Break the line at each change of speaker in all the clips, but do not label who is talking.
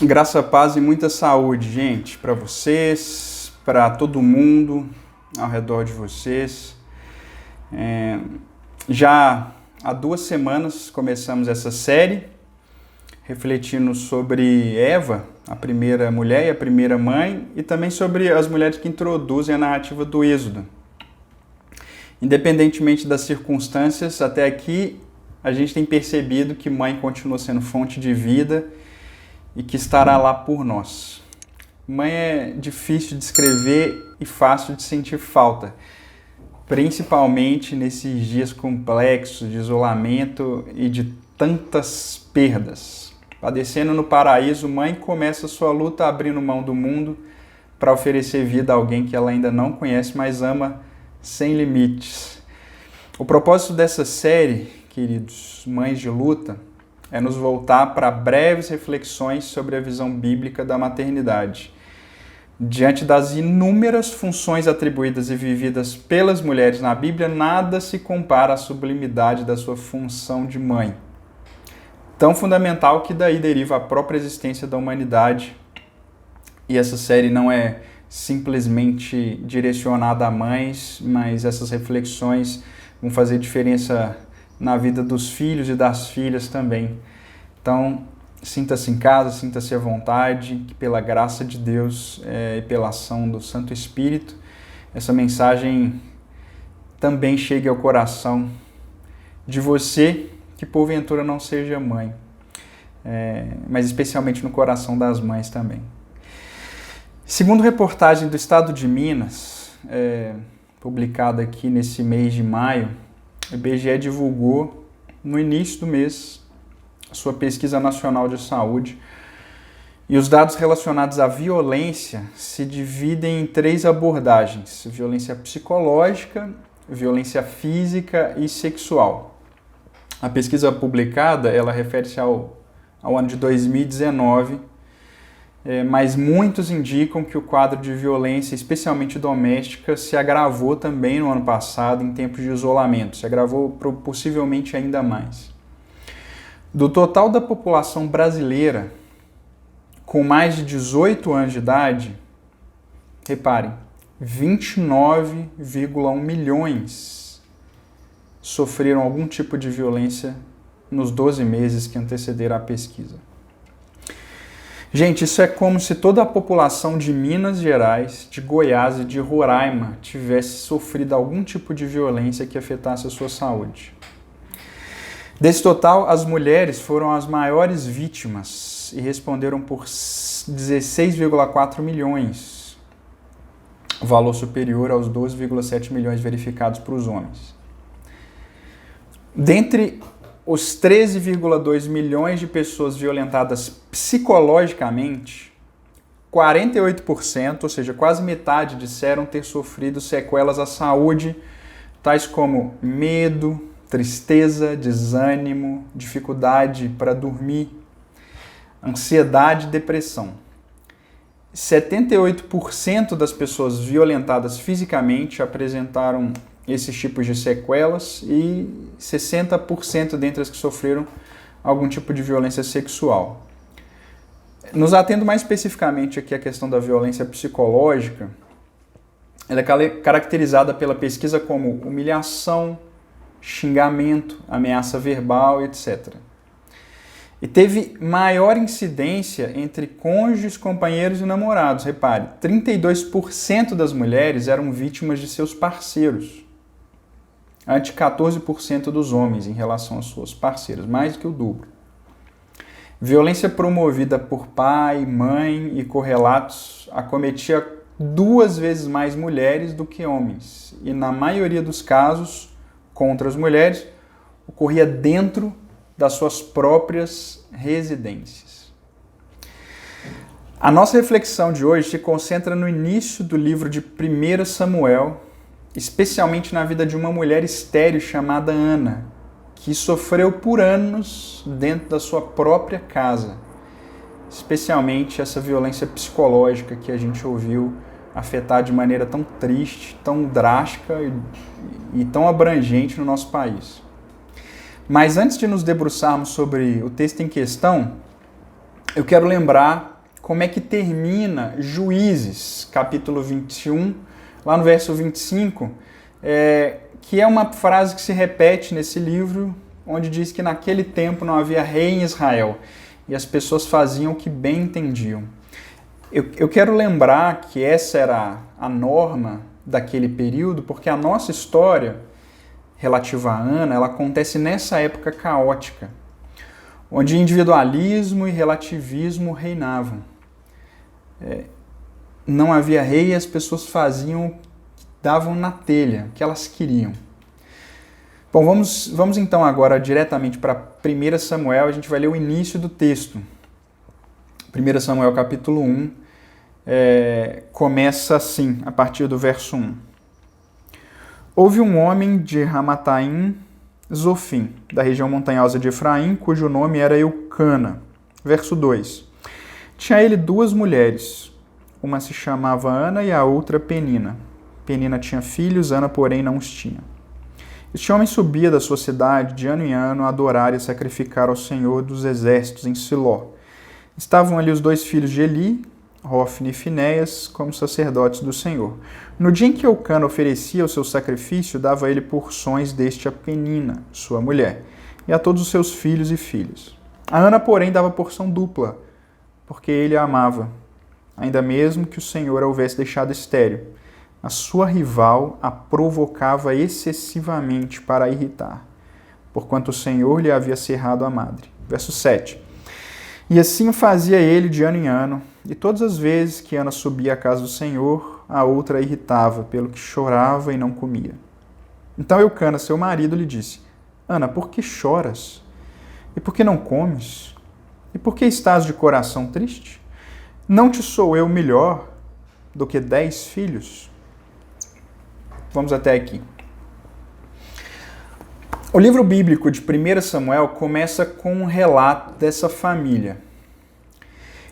Graça, paz e muita saúde, gente, para vocês, para todo mundo ao redor de vocês. Já há 2 semanas começamos essa série, refletindo sobre Eva, a primeira mulher e a primeira mãe, e também sobre as mulheres que introduzem a narrativa do Êxodo. Independentemente das circunstâncias, até aqui a gente tem percebido que mãe continua sendo fonte de vida e que estará lá por nós. Mãe é difícil de escrever e fácil de sentir falta, principalmente nesses dias complexos de isolamento e de tantas perdas. Padecendo no paraíso, mãe começa sua luta abrindo mão do mundo para oferecer vida a alguém que ela ainda não conhece, mas ama sem limites. O propósito dessa série, queridos, Mães de Luta, é nos voltar para breves reflexões sobre a visão bíblica da maternidade. Diante das inúmeras funções atribuídas e vividas pelas mulheres na Bíblia, nada se compara à sublimidade da sua função de mãe. Tão fundamental que daí deriva a própria existência da humanidade. E essa série não é simplesmente direcionada a mães, mas essas reflexões vão fazer diferença na vida dos filhos e das filhas também. Então, sinta-se em casa, sinta-se à vontade, que pela graça de Deus e pela ação do Santo Espírito, essa mensagem também chegue ao coração de você que porventura não seja mãe, mas especialmente no coração das mães também. Segundo reportagem do Estado de Minas, publicada aqui nesse mês de maio, o IBGE divulgou no início do mês a sua pesquisa nacional de saúde e os dados relacionados à violência se dividem em 3 abordagens: violência psicológica, violência física e sexual. A pesquisa publicada, ela refere-se ao ano de 2019, mas muitos indicam que o quadro de violência, especialmente doméstica, se agravou também no ano passado, em tempos de isolamento. Se agravou possivelmente ainda mais. Do total da população brasileira com mais de 18 anos de idade, reparem, 29,1 milhões sofreram algum tipo de violência nos 12 meses que antecederam a pesquisa. Gente, isso é como se toda a população de Minas Gerais, de Goiás e de Roraima tivesse sofrido algum tipo de violência que afetasse a sua saúde. Desse total, as mulheres foram as maiores vítimas e responderam por 16,4 milhões, valor superior aos 12,7 milhões verificados para os homens. Dentre os 13,2 milhões de pessoas violentadas psicologicamente, 48%, ou seja, quase metade, disseram ter sofrido sequelas à saúde, tais como medo, tristeza, desânimo, dificuldade para dormir, ansiedade e depressão. 78% das pessoas violentadas fisicamente apresentaram esses tipos de sequelas e 60% dentre as que sofreram algum tipo de violência sexual. Nos atendo mais especificamente aqui à questão da violência psicológica, ela é caracterizada pela pesquisa como humilhação, xingamento, ameaça verbal, etc. E teve maior incidência entre cônjuges, companheiros e namorados. Repare, 32% das mulheres eram vítimas de seus parceiros, ante 14% dos homens em relação às suas parceiras, mais do que o dobro. Violência promovida por pai, mãe e correlatos acometia 2 vezes mais mulheres do que homens, e na maioria dos casos, contra as mulheres, ocorria dentro das suas próprias residências. A nossa reflexão de hoje se concentra no início do livro de 1 Samuel, especialmente na vida de uma mulher estéril chamada Ana, que sofreu por anos dentro da sua própria casa, especialmente essa violência psicológica que a gente ouviu afetar de maneira tão triste, tão drástica e tão abrangente no nosso país. Mas antes de nos debruçarmos sobre o texto em questão, eu quero lembrar como é que termina Juízes, capítulo 21, lá no verso 25, que é uma frase que se repete nesse livro, onde diz que naquele tempo não havia rei em Israel e as pessoas faziam o que bem entendiam. Eu quero lembrar que essa era a norma daquele período, porque a nossa história relativa a Ana, ela acontece nessa época caótica, onde individualismo e relativismo reinavam. Não havia rei e as pessoas faziam o que davam na telha, o que elas queriam. Bom, vamos então agora diretamente para 1 Samuel, a gente vai ler o início do texto. 1 Samuel capítulo 1, começa assim, a partir do verso 1. Houve um homem de Ramataim, Zofim, da região montanhosa de Efraim, cujo nome era Eucana. Verso 2. Tinha ele 2 mulheres, uma se chamava Ana e a outra Penina. Penina tinha filhos, Ana, porém, não os tinha. Este homem subia da sua cidade de ano em ano a adorar e sacrificar ao Senhor dos exércitos em Siló. Estavam ali os 2 filhos de Eli, Hofni e Finéias, como sacerdotes do Senhor. No dia em que Eucana oferecia o seu sacrifício, dava ele porções deste a Penina, sua mulher, e a todos os seus filhos e filhas. A Ana, porém, dava porção dupla, porque ele a amava, ainda mesmo que o Senhor a houvesse deixado estéril. A sua rival a provocava excessivamente para a irritar, porquanto o Senhor lhe havia cerrado a madre. Verso 7. E assim o fazia ele de ano em ano, e todas as vezes que Ana subia à casa do Senhor, a outra a irritava, pelo que chorava e não comia. Então Eucana, seu marido, lhe disse: Ana, por que choras? E por que não comes? E por que estás de coração triste? Não te sou eu melhor do que 10 filhos? Vamos até aqui. O livro bíblico de 1 Samuel começa com um relato dessa família.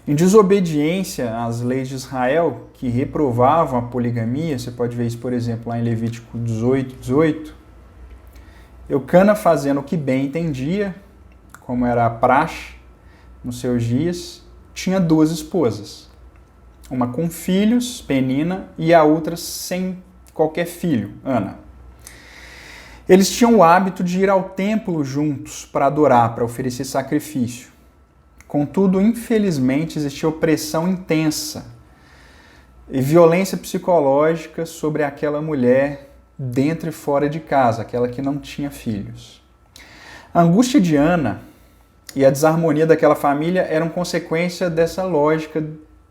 Em desobediência às leis de Israel, que reprovavam a poligamia, você pode ver isso, por exemplo, lá em Levítico 18, Eucana, fazendo o que bem entendia, como era a praxe nos seus dias, tinha 2 esposas. Uma com filhos, Penina, e a outra sem qualquer filho, Ana. Eles tinham o hábito de ir ao templo juntos para adorar, para oferecer sacrifício. Contudo, infelizmente, existia opressão intensa e violência psicológica sobre aquela mulher dentro e fora de casa, aquela que não tinha filhos. A angústia de Ana e a desarmonia daquela família eram consequência dessa lógica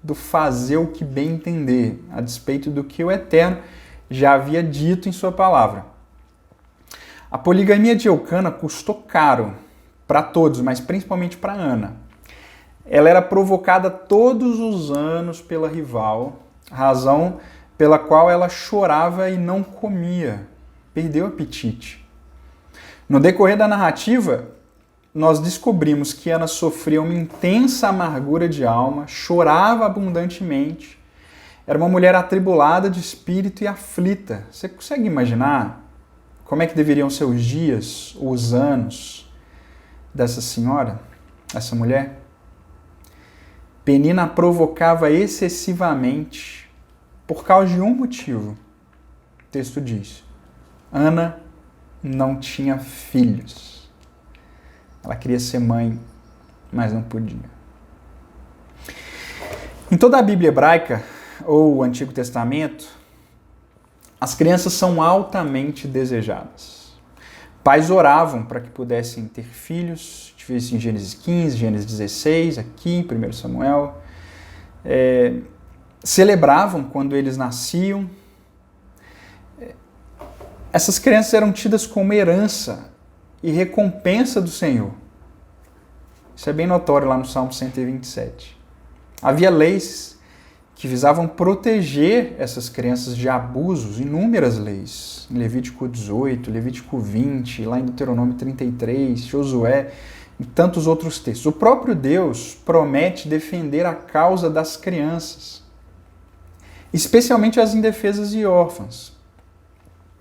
do fazer o que bem entender, a despeito do que o Eterno já havia dito em sua palavra. A poligamia de Eucana custou caro para todos, mas principalmente para Ana. Ela era provocada todos os anos pela rival, razão pela qual ela chorava e não comia, perdeu o apetite. No decorrer da narrativa, nós descobrimos que Ana sofria uma intensa amargura de alma, chorava abundantemente, era uma mulher atribulada de espírito e aflita. Você consegue imaginar como é que deveriam ser os dias, os anos dessa senhora, essa mulher? Penina a provocava excessivamente por causa de um motivo. O texto diz: Ana não tinha filhos. Ela queria ser mãe, mas não podia. Em toda a Bíblia hebraica, ou o Antigo Testamento, as crianças são altamente desejadas. Pais oravam para que pudessem ter filhos, a gente vê isso em Gênesis 15, Gênesis 16, aqui em 1 Samuel. Celebravam quando eles nasciam. Essas crianças eram tidas como herança e recompensa do Senhor. Isso é bem notório lá no Salmo 127. Havia leis que visavam proteger essas crianças de abusos, inúmeras leis, em Levítico 18, Levítico 20, lá em Deuteronômio 33, Josué e tantos outros textos. O próprio Deus promete defender a causa das crianças, especialmente as indefesas e órfãs,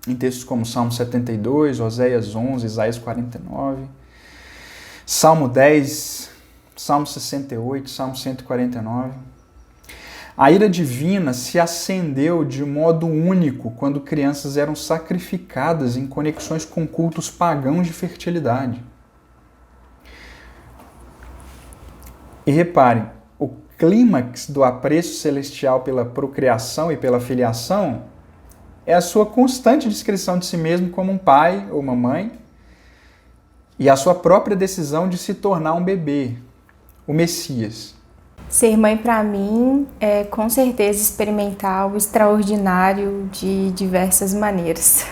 em textos como Salmo 72, Oséias 11, Isaías 49, Salmo 10, Salmo 68, Salmo 149. A ira divina se acendeu de modo único quando crianças eram sacrificadas em conexões com cultos pagãos de fertilidade. E reparem, o clímax do apreço celestial pela procriação e pela filiação é a sua constante descrição de si mesmo como um pai ou uma mãe e a sua própria decisão de se tornar um bebê, o Messias.
Ser mãe para mim é com certeza experimentar o extraordinário de diversas maneiras.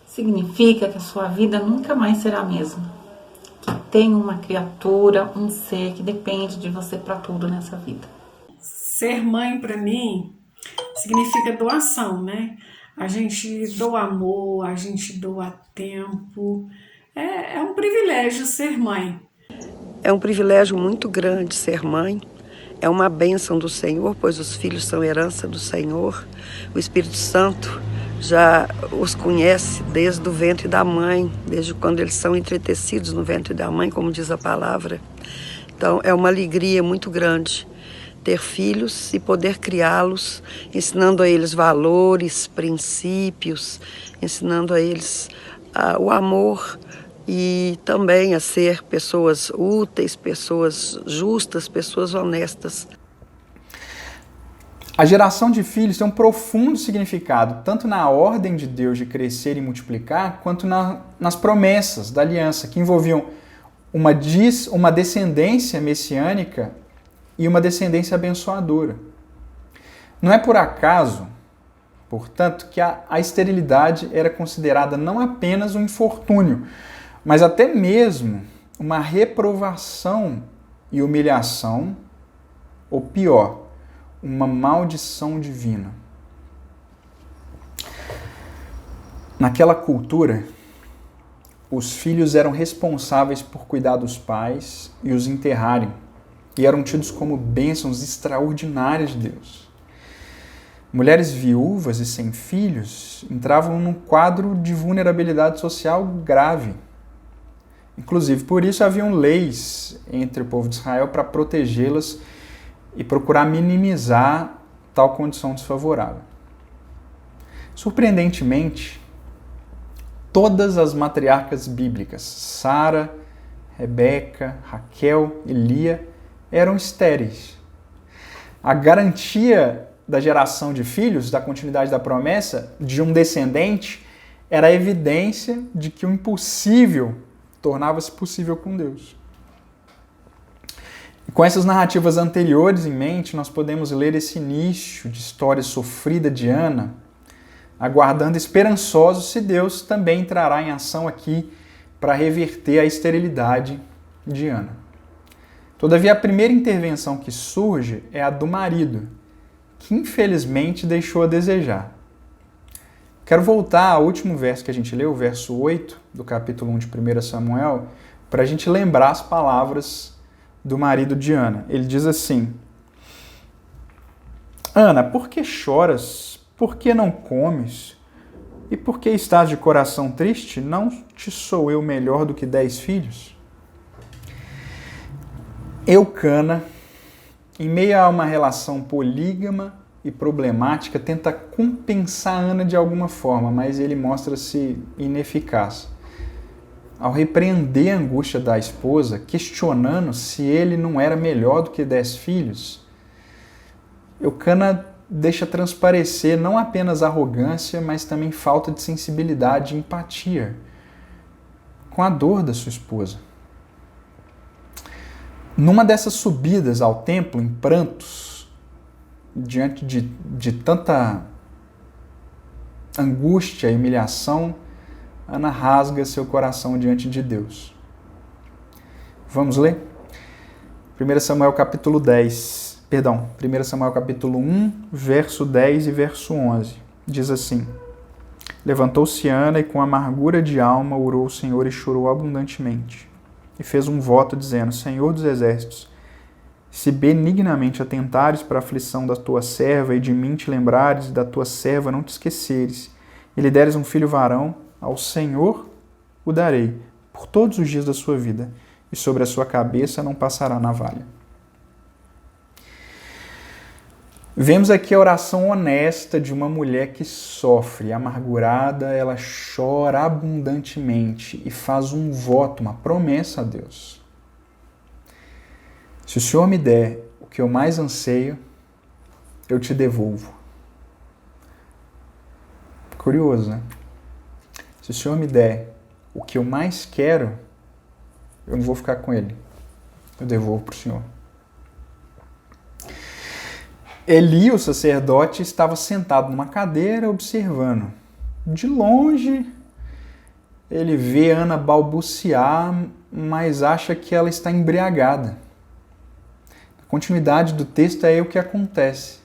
Significa que a sua vida nunca mais será a mesma. Que tem uma criatura, um ser que depende de você para tudo nessa vida.
Ser mãe para mim significa doação, né? A gente doa amor, a gente doa tempo. É um privilégio ser mãe.
É um privilégio muito grande ser mãe. É uma bênção do Senhor, pois os filhos são herança do Senhor. O Espírito Santo já os conhece desde o ventre da mãe, desde quando eles são entretecidos no ventre da mãe, como diz a palavra. Então é uma alegria muito grande ter filhos e poder criá-los, ensinando a eles valores, princípios, ensinando a eles o amor e também a ser pessoas úteis, pessoas justas, pessoas honestas.
A geração de filhos tem um profundo significado, tanto na ordem de Deus de crescer e multiplicar, quanto nas promessas da aliança, que envolviam uma descendência messiânica e uma descendência abençoadora. Não é por acaso, portanto, que a esterilidade era considerada não apenas um infortúnio, mas até mesmo uma reprovação e humilhação, ou pior, uma maldição divina. Naquela cultura, os filhos eram responsáveis por cuidar dos pais e os enterrarem, e eram tidos como bênçãos extraordinárias de Deus. Mulheres viúvas e sem filhos entravam num quadro de vulnerabilidade social grave. Inclusive, por isso haviam leis entre o povo de Israel para protegê-las e procurar minimizar tal condição desfavorável. Surpreendentemente, todas as matriarcas bíblicas, Sara, Rebeca, Raquel e Lia, eram estéreis. A garantia da geração de filhos, da continuidade da promessa, de um descendente, era a evidência de que o impossível tornava-se possível com Deus. E com essas narrativas anteriores em mente, nós podemos ler esse início de história sofrida de Ana, aguardando esperançosos se Deus também entrará em ação aqui para reverter a esterilidade de Ana. Todavia, a primeira intervenção que surge é a do marido, que infelizmente deixou a desejar. Quero voltar ao último verso que a gente leu, o verso 8 do capítulo 1 de 1 Samuel, para a gente lembrar as palavras do marido de Ana. Ele diz assim: Ana, por que choras? Por que não comes? E por que estás de coração triste? Não te sou eu melhor do que 10 filhos? Eucana, em meio a uma relação polígama e problemática, tenta compensar Ana de alguma forma, mas ele mostra-se ineficaz. Ao repreender a angústia da esposa, questionando se ele não era melhor do que 10 filhos, Eucana deixa transparecer não apenas arrogância, mas também falta de sensibilidade e empatia com a dor da sua esposa. Numa dessas subidas ao templo, em prantos, diante de tanta angústia e humilhação, Ana rasga seu coração diante de Deus. Vamos ler? 1 Samuel capítulo 1, verso 10 e verso 11. Diz assim: Levantou-se Ana e com amargura de alma orou ao Senhor e chorou abundantemente. E fez um voto dizendo: Senhor dos exércitos, se benignamente atentares para a aflição da tua serva e de mim te lembrares e da tua serva não te esqueceres, e lhe deres um filho varão, ao Senhor o darei por todos os dias da sua vida, e sobre a sua cabeça não passará navalha. Vemos aqui a oração honesta de uma mulher que sofre, amargurada, ela chora abundantemente e faz um voto, uma promessa a Deus. Se o Senhor me der o que eu mais anseio, eu te devolvo. Curioso, né? Se o Senhor me der o que eu mais quero, eu não vou ficar com ele. Eu devolvo para o Senhor. Eli, o sacerdote, estava sentado numa cadeira observando. De longe, ele vê Ana balbuciar, mas acha que ela está embriagada. A continuidade do texto é o que acontece.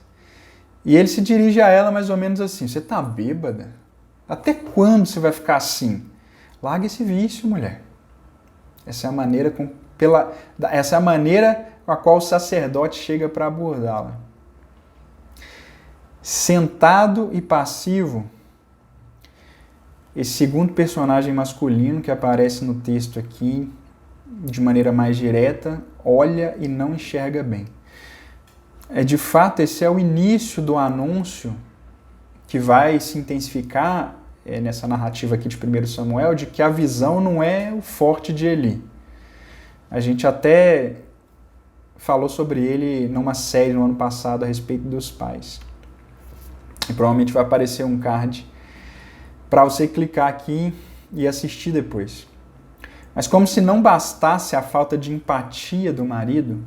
E ele se dirige a ela mais ou menos assim: você está bêbada? Até quando você vai ficar assim? Larga esse vício, mulher. Essa é a maneira com a qual o sacerdote chega para abordá-la. Sentado e passivo, esse segundo personagem masculino que aparece no texto aqui, de maneira mais direta, olha e não enxerga bem. De fato, esse é o início do anúncio que vai se intensificar nessa narrativa aqui de 1 Samuel, de que a visão não é o forte de Eli. A gente até falou sobre ele numa série no ano passado a respeito dos pais. E provavelmente vai aparecer um card para você clicar aqui e assistir depois. Mas como se não bastasse a falta de empatia do marido,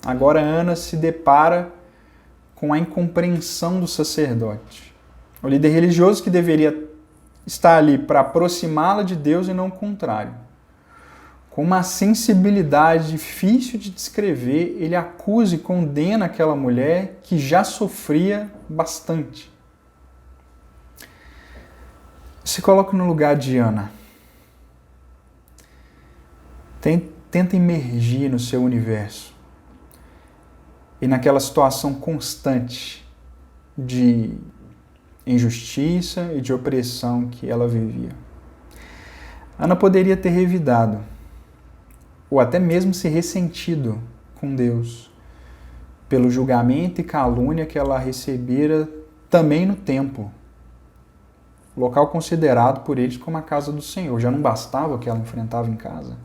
agora Ana se depara com a incompreensão do sacerdote. O líder religioso que deveria estar ali para aproximá-la de Deus e não o contrário. Com uma sensibilidade difícil de descrever, ele acusa e condena aquela mulher que já sofria bastante. Se coloca no lugar de Ana. Tenta imergir no seu universo. E naquela situação constante de injustiça e de opressão que ela vivia. Ana poderia ter revidado, ou até mesmo se ressentido com Deus, pelo julgamento e calúnia que ela recebera também no templo, local considerado por eles como a casa do Senhor. Já não bastava o que ela enfrentava em casa.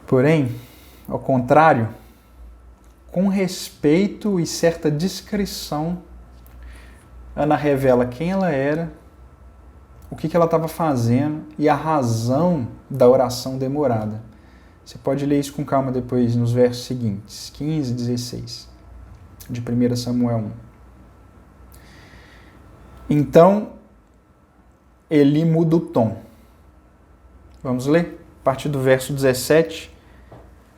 Porém, ao contrário, com respeito e certa discrição, Ana revela quem ela era, o que ela estava fazendo e a razão da oração demorada. Você pode ler isso com calma depois nos versos seguintes, 15 e 16, de 1 Samuel 1. Então, Eli muda o tom. Vamos ler? A partir do verso 17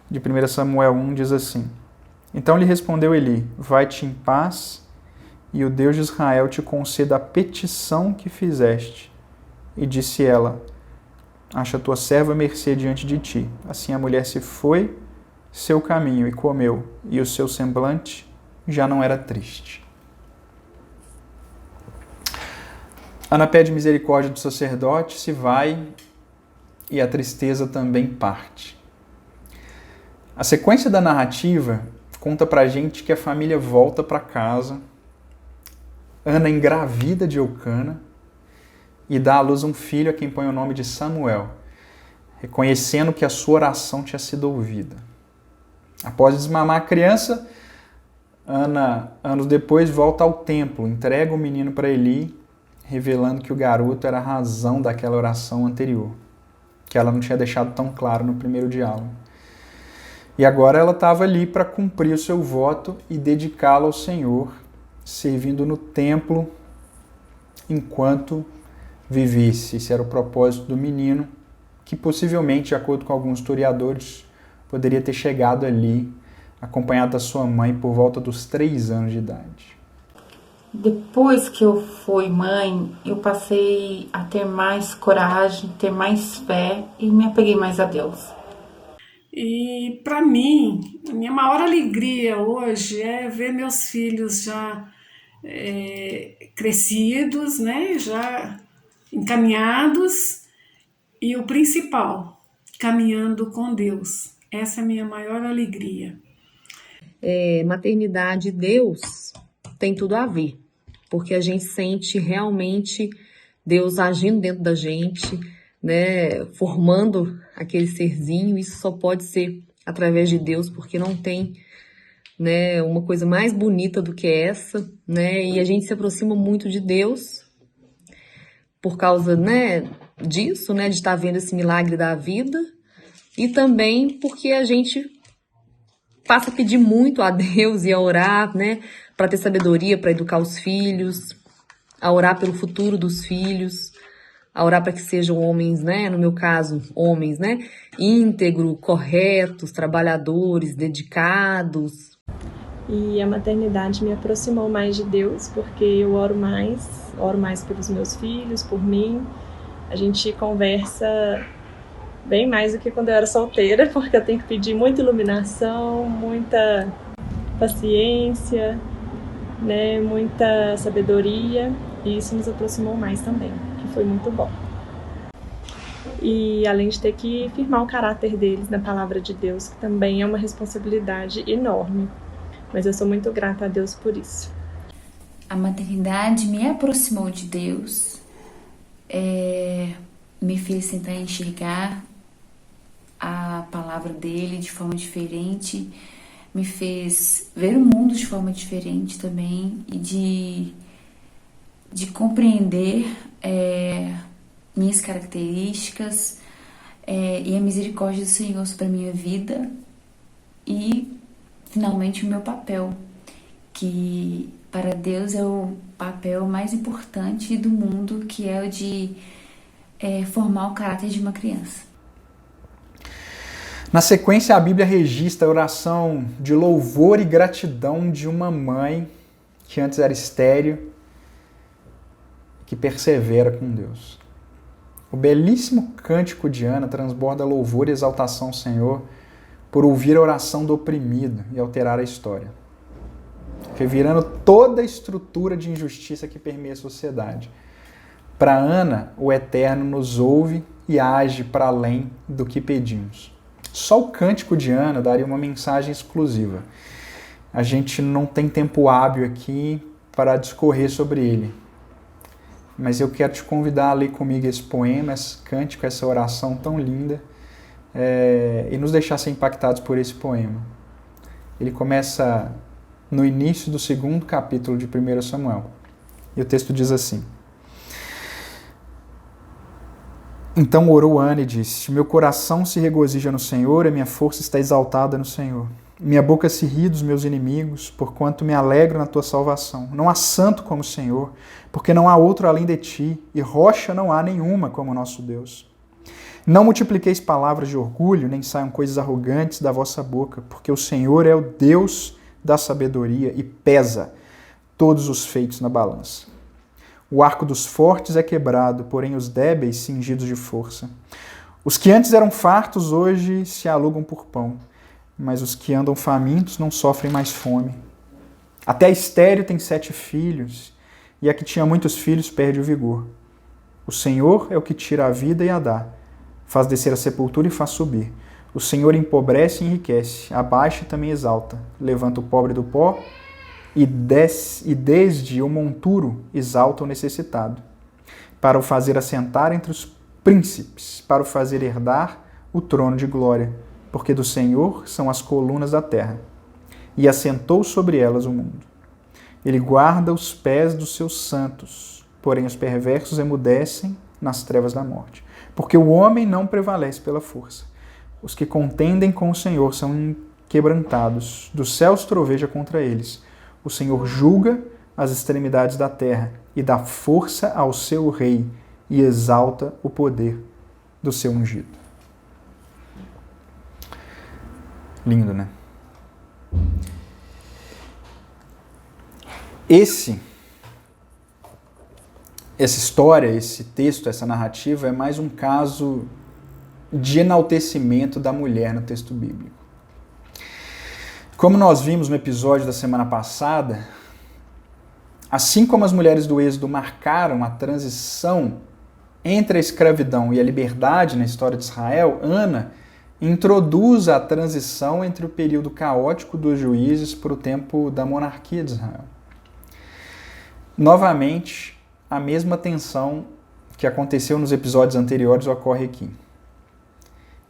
de 1 Samuel 1 diz assim: Então lhe respondeu Eli: Vai-te em paz, e o Deus de Israel te conceda a petição que fizeste. E disse ela: Acha tua serva mercê diante de ti. Assim a mulher se foi seu caminho e comeu, e o seu semblante já não era triste. Ana pede misericórdia do sacerdote, se vai, e a tristeza também parte. A sequência da narrativa conta pra gente que a família volta para casa, Ana engravida de Eucana e dá à luz um filho a quem põe o nome de Samuel, reconhecendo que a sua oração tinha sido ouvida. Após desmamar a criança, Ana, anos depois, volta ao templo, entrega o menino para Eli, revelando que o garoto era a razão daquela oração anterior, que ela não tinha deixado tão claro no primeiro diálogo. E agora ela estava ali para cumprir o seu voto e dedicá-lo ao Senhor, servindo no templo enquanto vivesse. Esse era o propósito do menino, que possivelmente, de acordo com alguns historiadores, poderia ter chegado ali, acompanhado da sua mãe, por volta dos 3 anos de idade.
Depois que eu fui mãe, eu passei a ter mais coragem, ter mais fé e me apeguei mais a Deus.
E para mim, a minha maior alegria hoje é ver meus filhos já crescidos, né, já encaminhados, e o principal, caminhando com Deus. Essa é a minha maior alegria.
maternidade e Deus tem tudo a ver, porque a gente sente realmente Deus agindo dentro da gente, né, formando aquele serzinho. Isso só pode ser através de Deus, porque não tem, né, uma coisa mais bonita do que essa, né, e a gente se aproxima muito de Deus por causa, né, disso, né, de estar vendo esse milagre da vida, e também porque a gente passa a pedir muito a Deus e a orar, né, para ter sabedoria, para educar os filhos, a orar pelo futuro dos filhos, a orar para que sejam homens, né, no meu caso, homens, né, íntegros, corretos, trabalhadores, dedicados.
E a maternidade me aproximou mais de Deus, porque eu oro mais pelos meus filhos, por mim. A gente conversa bem mais do que quando eu era solteira, porque eu tenho que pedir muita iluminação, muita paciência, né, muita sabedoria, e isso nos aproximou mais também, que foi muito bom. E além de ter que firmar o caráter deles na palavra de Deus, que também é uma responsabilidade enorme. Mas eu sou muito grata a Deus por isso.
A maternidade me aproximou de Deus, me fez tentar enxergar a palavra dele de forma diferente, me fez ver o mundo de forma diferente também, e de compreender minhas características e a misericórdia do Senhor sobre a minha vida, e finalmente o meu papel, que para Deus é o papel mais importante do mundo, que é o de formar o caráter de uma criança.
Na sequência, a Bíblia registra a oração de louvor e gratidão de uma mãe que antes era estéril, que persevera com Deus. O belíssimo cântico de Ana transborda louvor e exaltação ao Senhor por ouvir a oração do oprimido e alterar a história, revirando toda a estrutura de injustiça que permeia a sociedade. Para Ana, o Eterno nos ouve e age para além do que pedimos. Só o cântico de Ana daria uma mensagem exclusiva. A gente não tem tempo hábil aqui para discorrer sobre ele, mas eu quero te convidar a ler comigo esse poema, esse cântico, essa oração tão linda, e nos deixar ser impactados por esse poema. Ele começa no início do 2º capítulo de 1 Samuel. E o texto diz assim: Então orou Ana e disse: Meu coração se regozija no Senhor, a minha força está exaltada no Senhor. Minha boca se ri dos meus inimigos, porquanto me alegro na tua salvação. Não há santo como o Senhor, porque não há outro além de ti, e rocha não há nenhuma como o nosso Deus. Não multipliqueis palavras de orgulho, nem saiam coisas arrogantes da vossa boca, porque o Senhor é o Deus da sabedoria e pesa todos os feitos na balança. O arco dos fortes é quebrado, porém os débeis cingidos de força. Os que antes eram fartos hoje se alugam por pão, mas os que andam famintos não sofrem mais fome. Até a estéril tem 7 filhos, e a que tinha muitos filhos perde o vigor. O Senhor é o que tira a vida e a dá, faz descer a sepultura e faz subir. O Senhor empobrece e enriquece, abaixa e também exalta, levanta o pobre do pó e desde o monturo exalta o necessitado, para o fazer assentar entre os príncipes, para o fazer herdar o trono de glória, porque do Senhor são as colunas da terra, e assentou sobre elas o mundo. Ele guarda os pés dos seus santos, porém os perversos emudecem nas trevas da morte. Porque o homem não prevalece pela força. Os que contendem com o Senhor são quebrantados. Dos céus troveja contra eles. O Senhor julga as extremidades da terra e dá força ao seu rei e exalta o poder do seu ungido. Lindo, né? Essa história, esse texto, essa narrativa é mais um caso de enaltecimento da mulher no texto bíblico. Como nós vimos no episódio da semana passada, assim como as mulheres do Êxodo marcaram a transição entre a escravidão e a liberdade na história de Israel, Ana introduz a transição entre o período caótico dos juízes para o tempo da monarquia de Israel. Novamente, a mesma tensão que aconteceu nos episódios anteriores ocorre aqui.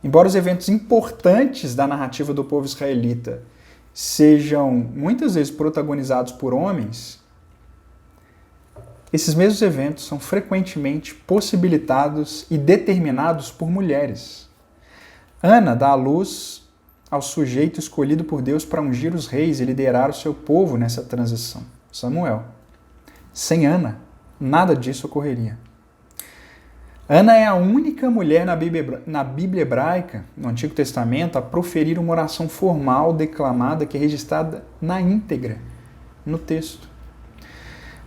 Embora os eventos importantes da narrativa do povo israelita sejam muitas vezes protagonizados por homens, esses mesmos eventos são frequentemente possibilitados e determinados por mulheres. Ana dá à luz ao sujeito escolhido por Deus para ungir os reis e liderar o seu povo nessa transição, Samuel. Sem Ana, nada disso ocorreria. Ana é a única mulher na Bíblia hebraica, no Antigo Testamento, a proferir uma oração formal declamada que é registrada na íntegra, no texto.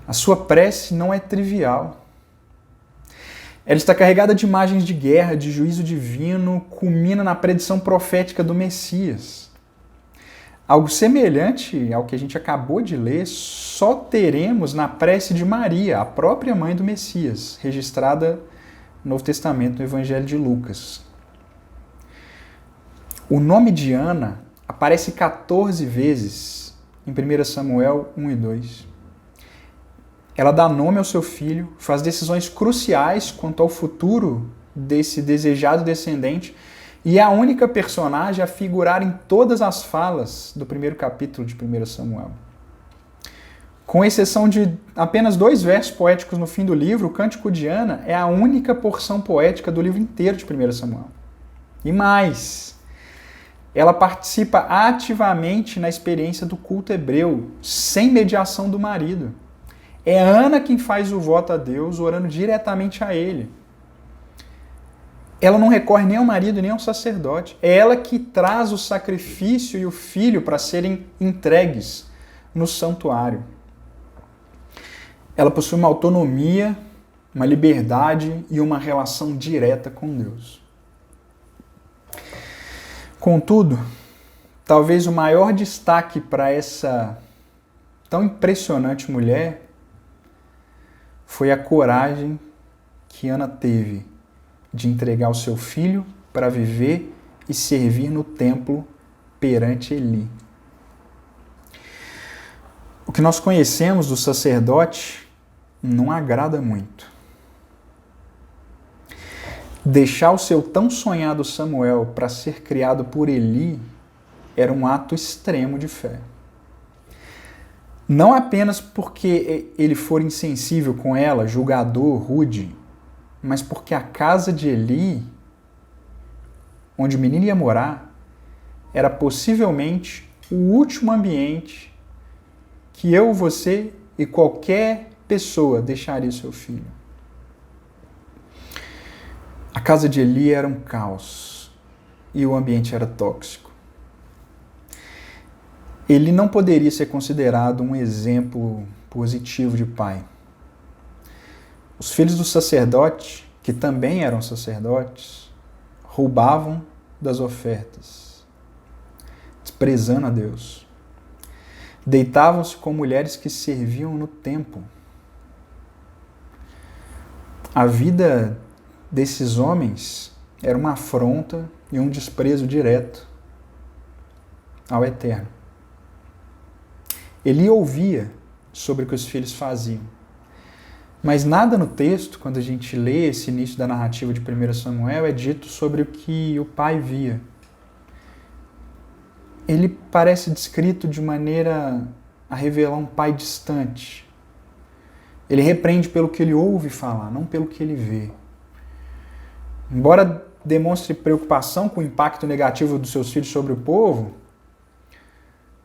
A sua prece não é trivial. Ela está carregada de imagens de guerra, de juízo divino, culmina na predição profética do Messias. Algo semelhante ao que a gente acabou de ler, só teremos na prece de Maria, a própria mãe do Messias, registrada no Novo Testamento, no Evangelho de Lucas. O nome de Ana aparece 14 vezes em 1 Samuel 1 e 2. Ela dá nome ao seu filho, faz decisões cruciais quanto ao futuro desse desejado descendente e é a única personagem a figurar em todas as falas do primeiro capítulo de 1 Samuel. Com exceção de apenas 2 versos poéticos no fim do livro, o Cântico de Ana é a única porção poética do livro inteiro de 1 Samuel. E mais, ela participa ativamente na experiência do culto hebreu, sem mediação do marido. É Ana quem faz o voto a Deus, orando diretamente a ele. Ela não recorre nem ao marido, nem ao sacerdote. É ela que traz o sacrifício e o filho para serem entregues no santuário. Ela possui uma autonomia, uma liberdade e uma relação direta com Deus. Contudo, talvez o maior destaque para essa tão impressionante mulher foi a coragem que Ana teve de entregar o seu filho para viver e servir no templo perante Eli. O que nós conhecemos do sacerdote não agrada muito. Deixar o seu tão sonhado Samuel para ser criado por Eli era um ato extremo de fé. Não apenas porque ele for insensível com ela, julgador, rude, mas porque a casa de Eli, onde o menino ia morar, era possivelmente o último ambiente que eu, você e qualquer pessoa deixaria seu filho. A casa de Eli era um caos e o ambiente era tóxico. Ele não poderia ser considerado um exemplo positivo de pai. Os filhos do sacerdote, que também eram sacerdotes, roubavam das ofertas, desprezando a Deus. Deitavam-se com mulheres que serviam no templo. A vida desses homens era uma afronta e um desprezo direto ao Eterno. Ele ouvia sobre o que os filhos faziam. Mas nada no texto, quando a gente lê esse início da narrativa de 1 Samuel, é dito sobre o que o pai via. Ele parece descrito de maneira a revelar um pai distante. Ele repreende pelo que ele ouve falar, não pelo que ele vê. Embora demonstre preocupação com o impacto negativo dos seus filhos sobre o povo,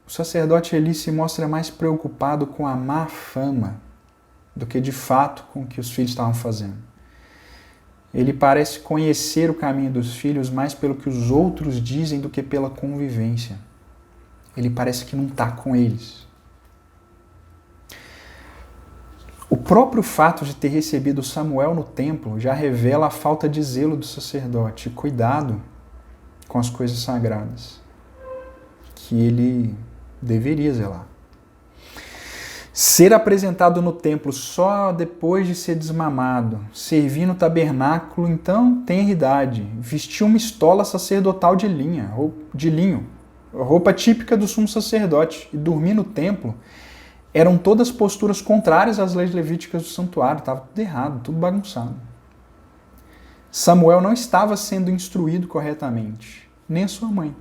o sacerdote Eli se mostra mais preocupado com a má fama do que de fato com o que os filhos estavam fazendo. Ele parece conhecer o caminho dos filhos mais pelo que os outros dizem do que pela convivência. Ele parece que não está com eles. O próprio fato de ter recebido Samuel no templo já revela a falta de zelo do sacerdote, cuidado com as coisas sagradas, que ele deveria zelar. Ser apresentado no templo só depois de ser desmamado, servir no tabernáculo então tenra idade, vestir uma estola sacerdotal de linho, roupa típica do sumo sacerdote, e dormir no templo, eram todas posturas contrárias às leis levíticas do santuário, estava tudo errado, tudo bagunçado. Samuel não estava sendo instruído corretamente, nem a sua mãe.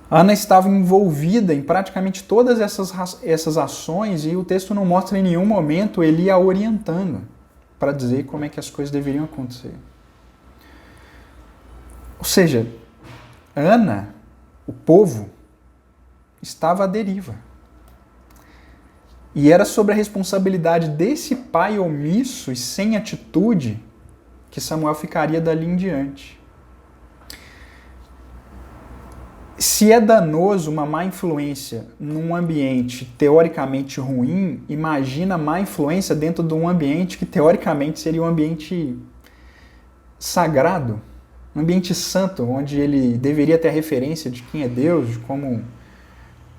Ana estava envolvida em praticamente todas essas ações e o texto não mostra em nenhum momento ele a orientando para dizer como é que as coisas deveriam acontecer. Ou seja, Ana, o povo, estava à deriva. E era sobre a responsabilidade desse pai omisso e sem atitude que Samuel ficaria dali em diante. Se é danoso uma má influência num ambiente teoricamente ruim, imagina má influência dentro de um ambiente que teoricamente seria um ambiente sagrado, um ambiente santo, onde ele deveria ter a referência de quem é Deus, de como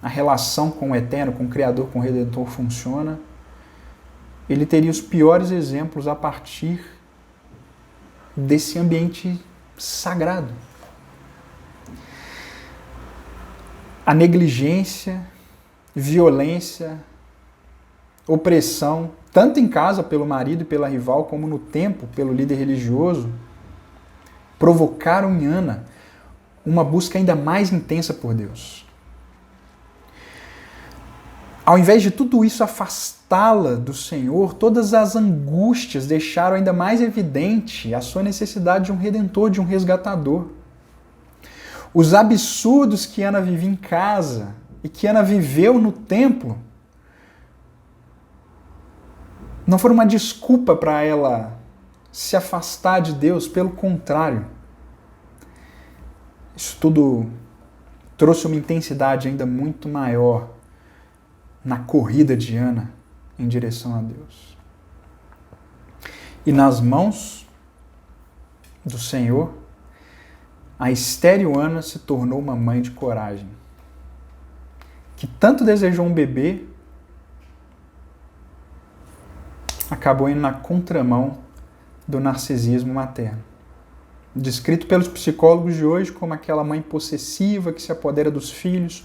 a relação com o Eterno, com o Criador, com o Redentor funciona. Ele teria os piores exemplos a partir desse ambiente sagrado. A negligência, violência, opressão, tanto em casa pelo marido e pela rival, como no templo pelo líder religioso, provocaram em Ana uma busca ainda mais intensa por Deus. Ao invés de tudo isso afastá-la do Senhor, todas as angústias deixaram ainda mais evidente a sua necessidade de um redentor, de um resgatador. Os absurdos que Ana vivia em casa e que Ana viveu no templo não foram uma desculpa para ela se afastar de Deus, pelo contrário. Isso tudo trouxe uma intensidade ainda muito maior na corrida de Ana em direção a Deus. E nas mãos do Senhor, a estéril Ana se tornou uma mãe de coragem, que tanto desejou um bebê, acabou indo na contramão do narcisismo materno. Descrito pelos psicólogos de hoje como aquela mãe possessiva que se apodera dos filhos,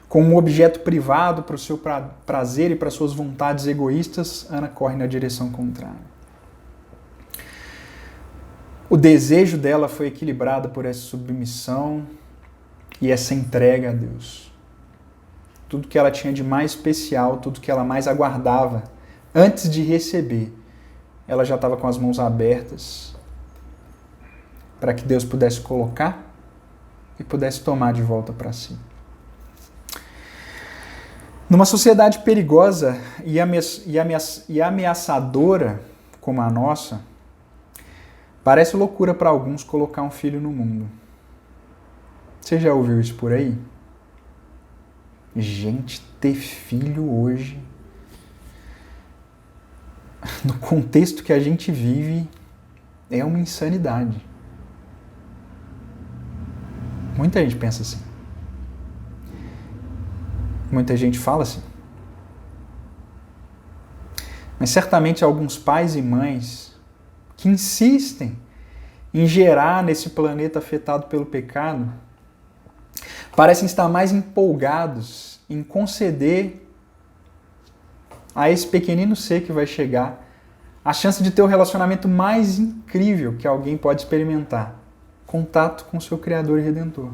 como um objeto privado para o seu prazer e para suas vontades egoístas, Ana corre na direção contrária. O desejo dela foi equilibrado por essa submissão e essa entrega a Deus. Tudo que ela tinha de mais especial, tudo que ela mais aguardava antes de receber, ela já estava com as mãos abertas para que Deus pudesse colocar e pudesse tomar de volta para si. Numa sociedade perigosa e ameaçadora como a nossa, parece loucura para alguns colocar um filho no mundo. Você já ouviu isso por aí? Gente, ter filho hoje, no contexto que a gente vive, é uma insanidade. Muita gente pensa assim. Muita gente fala assim. Mas certamente alguns pais e mães que insistem em gerar nesse planeta afetado pelo pecado parecem estar mais empolgados em conceder a esse pequenino ser que vai chegar a chance de ter o relacionamento mais incrível que alguém pode experimentar: contato com seu Criador e Redentor.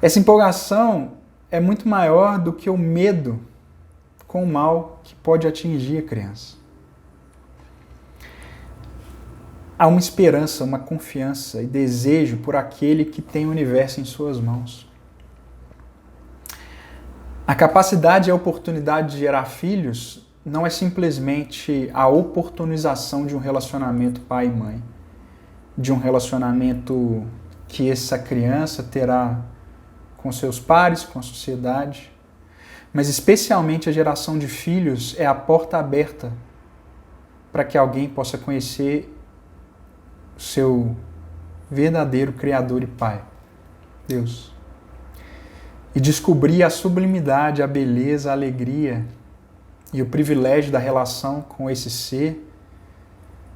Essa empolgação é muito maior do que o medo com o mal que pode atingir a criança. Há uma esperança, uma confiança e desejo por aquele que tem o universo em suas mãos. A capacidade e a oportunidade de gerar filhos não é simplesmente a oportunização de um relacionamento pai e mãe, de um relacionamento que essa criança terá com seus pares, com a sociedade, mas especialmente a geração de filhos é a porta aberta para que alguém possa conhecer seu verdadeiro Criador e Pai, Deus. e descobrir a sublimidade, a beleza, a alegria e o privilégio da relação com esse ser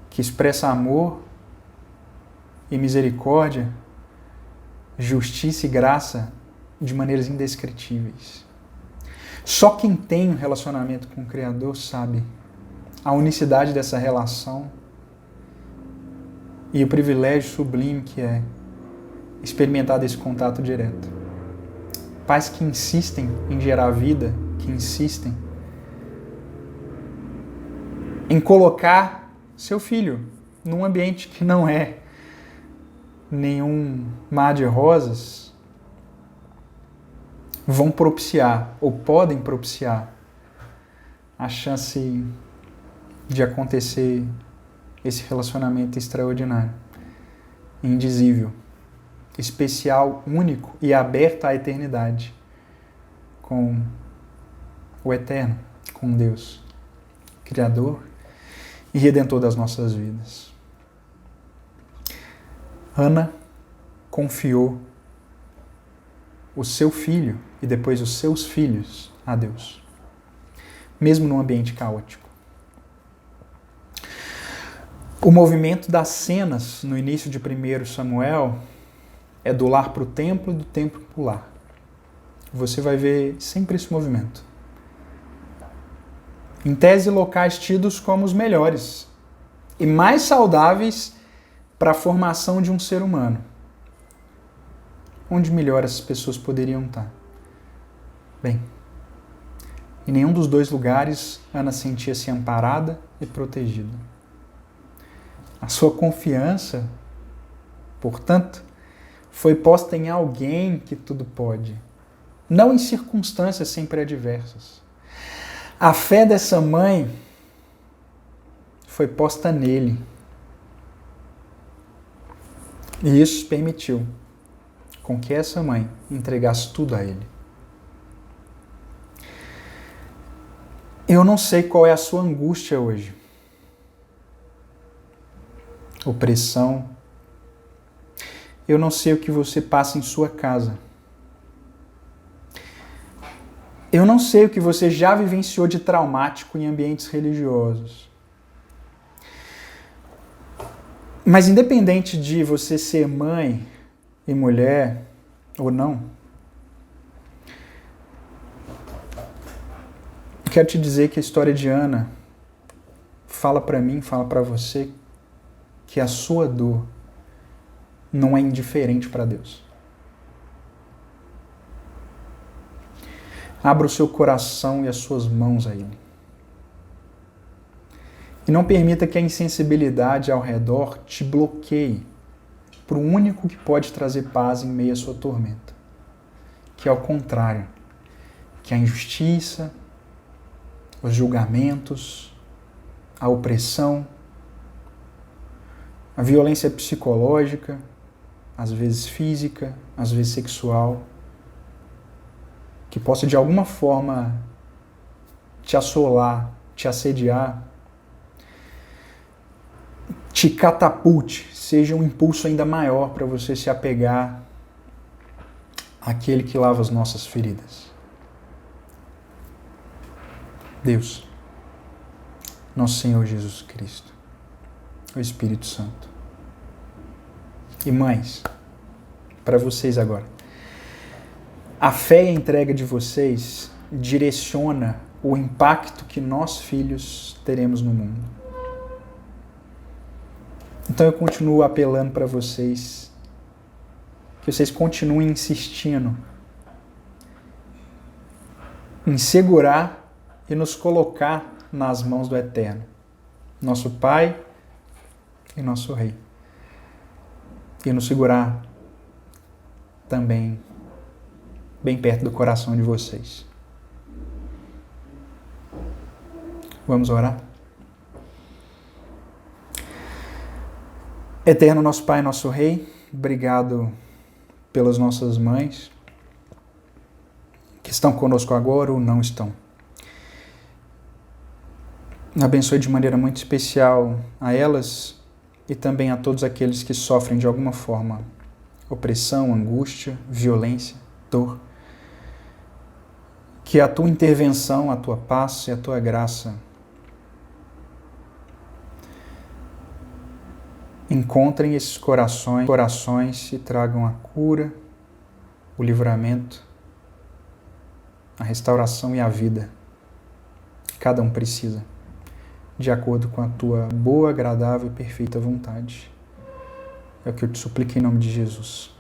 que expressa amor e misericórdia, justiça e graça de maneiras indescritíveis. Só quem tem um relacionamento com o Criador sabe a unicidade dessa relação e o privilégio sublime que é experimentar desse contato direto. Pais que insistem em gerar vida, que insistem em colocar seu filho num ambiente que não é nenhum mar de rosas, vão propiciar, ou podem propiciar, a chance de acontecer esse relacionamento extraordinário, indizível, especial, único e aberto à eternidade com o Eterno, com Deus, Criador e Redentor das nossas vidas. Ana confiou o seu filho e depois os seus filhos a Deus, mesmo num ambiente caótico. O movimento das cenas no início de 1 Samuel é do lar para o templo e do templo para o lar. Você vai ver sempre esse movimento. Em tese, locais tidos como os melhores e mais saudáveis para a formação de um ser humano. Onde melhor as pessoas poderiam estar? Bem, em nenhum dos dois lugares Ana sentia-se amparada e protegida. A sua confiança, portanto, foi posta em alguém que tudo pode, não em circunstâncias sempre adversas. A fé dessa mãe foi posta nele. E isso permitiu com que essa mãe entregasse tudo a ele. Eu não sei qual é a sua angústia hoje. Opressão. Eu não sei o que você passa em sua casa. Eu não sei o que você já vivenciou de traumático em ambientes religiosos. Mas independente de você ser mãe e mulher ou não, quero te dizer que a história de Ana fala para mim, fala para você que a sua dor não é indiferente para Deus. Abra o seu coração e as suas mãos a Ele. E não permita que a insensibilidade ao redor te bloqueie para o único que pode trazer paz em meio à sua tormenta, que é o contrário, que é a injustiça, os julgamentos, a opressão, a violência psicológica, às vezes física, às vezes sexual, que possa de alguma forma te assolar, te assediar, te catapulte, seja um impulso ainda maior para você se apegar àquele que lava as nossas feridas. Deus, nosso Senhor Jesus Cristo, o Espírito Santo. E mães, para vocês agora, a fé e a entrega de vocês direciona o impacto que nós, filhos, teremos no mundo. Então eu continuo apelando para vocês, que vocês continuem insistindo em segurar e nos colocar nas mãos do Eterno, nosso Pai e nosso Rei. E nos segurar também bem perto do coração de vocês. Vamos orar? Eterno nosso Pai, nosso Rei, obrigado pelas nossas mães que estão conosco agora ou não estão. Abençoe de maneira muito especial a elas e também a todos aqueles que sofrem de alguma forma opressão, angústia, violência, dor. Que a tua intervenção, a tua paz e a tua graça encontrem esses corações e tragam a cura, o livramento, a restauração e a vida. Cada um precisa, de acordo com a tua boa, agradável e perfeita vontade. É o que eu te suplico em nome de Jesus.